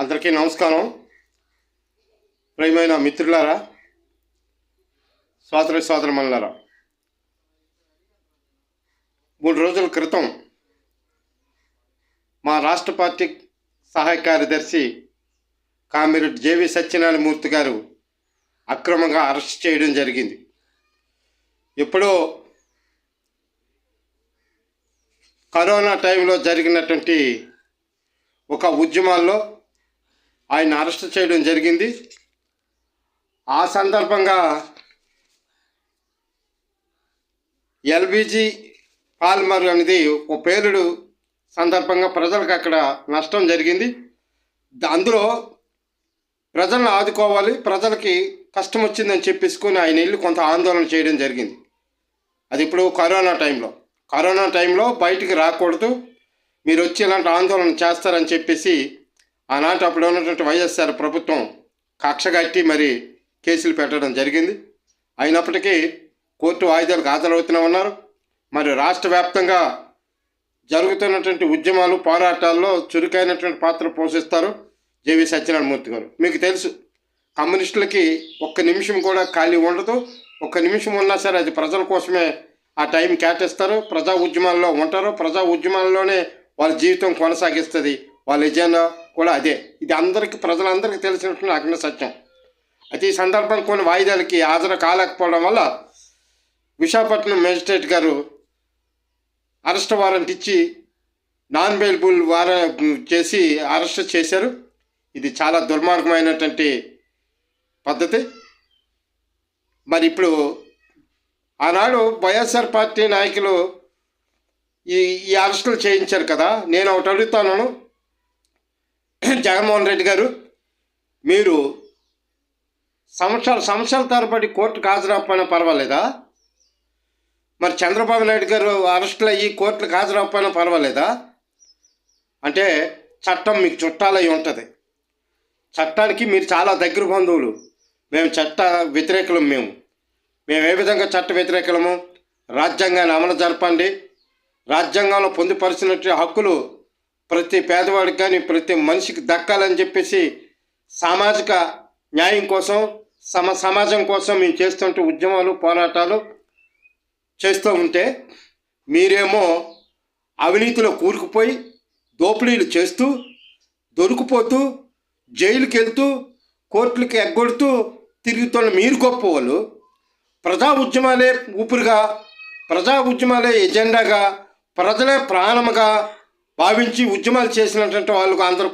అందరికీ నమస్కారం. ప్రియమైన మిత్రులారా, సోదరమణులారా, 3 రోజుల క్రితం మా రాష్ట్ర పార్టీ సహాయ కార్యదర్శి కామిరెడ్డి జేవి సత్యనారాయణమూర్తి గారు అక్రమంగా అరెస్ట్ చేయడం జరిగింది. ఎప్పుడో కరోనా టైంలో జరిగినటువంటి ఒక ఉద్యమాల్లో ఆయన అరెస్ట్ చేయడం జరిగింది. ఆ సందర్భంగా ఎల్బీజీ పాలిమర్ అనేది ఒక పేలుడు సందర్భంగా ప్రజలకు అక్కడ నష్టం జరిగింది. అందులో ప్రజలను ఆదుకోవాలి, ప్రజలకి కష్టం వచ్చిందని చెప్పేసుకొని ఆయన వెళ్ళి కొంత ఆందోళన చేయడం జరిగింది. అది ఇప్పుడు కరోనా టైంలో బయటికి రాకూడదు, మీరు వచ్చి ఇలాంటి ఆందోళన చేస్తారని చెప్పేసి ఆనాటి అప్పుడు ఉన్నటువంటి వైఎస్ఆర్ ప్రభుత్వం కక్షగట్టి మరి కేసులు పెట్టడం జరిగింది. అయినప్పటికీ కోర్టు వాయిదాలకు హాజరవుతూనే ఉన్నారు. మరి రాష్ట్ర వ్యాప్తంగా జరుగుతున్నటువంటి ఉద్యమాలు, పోరాటాల్లో చురుకైనటువంటి పాత్ర పోషిస్తారు జేవి సత్యనారాయణమూర్తి గారు. మీకు తెలుసు, కమ్యూనిస్టులకి ఒక్క నిమిషం కూడా ఖాళీ ఉండదు. ఒక్క నిమిషం ఉన్నా సరే అది ప్రజల కోసమే ఆ టైం కేటాయిస్తారు. ప్రజా ఉద్యమాల్లో ఉంటారు, ప్రజా ఉద్యమాల్లోనే వాళ్ళ జీవితం కొనసాగిస్తుంది. వాళ్ళ ఎజెండా కూడా అదే. ఇది ప్రజలందరికీ తెలిసినటువంటి అగ్ని సత్యం. అయితే ఈ సందర్భం కొన్ని వాయిదాలకి హాజరు కాలేకపోవడం వల్ల విశాఖపట్నం మేజిస్ట్రేట్ గారు అరెస్ట్ వారెంట్ ఇచ్చి నాన్ బెయిలబుల్ చేసి అరెస్ట్ చేశారు. ఇది చాలా దుర్మార్గమైనటువంటి పద్ధతి. మరి ఇప్పుడు ఆనాడు వైఎస్ఆర్ పార్టీ నాయకులు ఈ అరెస్టులు చేయించారు కదా. నేను ఒకటి అడుగుతాను, జగన్మోహన్ రెడ్డి గారు, మీరు సంవత్సరాల తరబడి కోర్టుకు హాజరవ్వకపోయినా పర్వాలేదా? మరి చంద్రబాబు నాయుడు గారు అరెస్టులు అయ్యి కోర్టులకు హాజరవ్వకపోయినా పర్వాలేదా? అంటే చట్టం మీకు చుట్టాలై ఉంటుంది. చట్టానికి మీరు చాలా దగ్గర బంధువులు. మేము చట్ట వ్యతిరేకులం. మేము ఏ విధంగా చట్ట వ్యతిరేకులము? రాజ్యాంగాన్ని అమలు జరపండి. రాజ్యాంగంలో పొందుపరిచినట్టు హక్కులు ప్రతి పేదవాడికి కానీ ప్రతి మనిషికి దక్కాలని చెప్పేసి సామాజిక న్యాయం కోసం, సమాజం కోసం మేము చేస్తుంటే ఉద్యమాలు, పోరాటాలు చేస్తూ ఉంటే మీరేమో అవినీతిలో కూరుకుపోయి దోపిడీలు చేస్తూ, దొరికిపోతూ, జైలుకి వెళ్తూ, కోర్టులకి ఎగ్గొడుతూ తిరుగుతున్న మీరు గొప్ప వాళ్ళు. ప్రజా ఉద్యమాలే ఊపిరిగా, ప్రజా ఉద్యమాలే ఎజెండాగా, ప్రజలే ప్రాణముగా భావించి ఉద్యమాలు చేసినటువంటి వాళ్ళకు అందరూ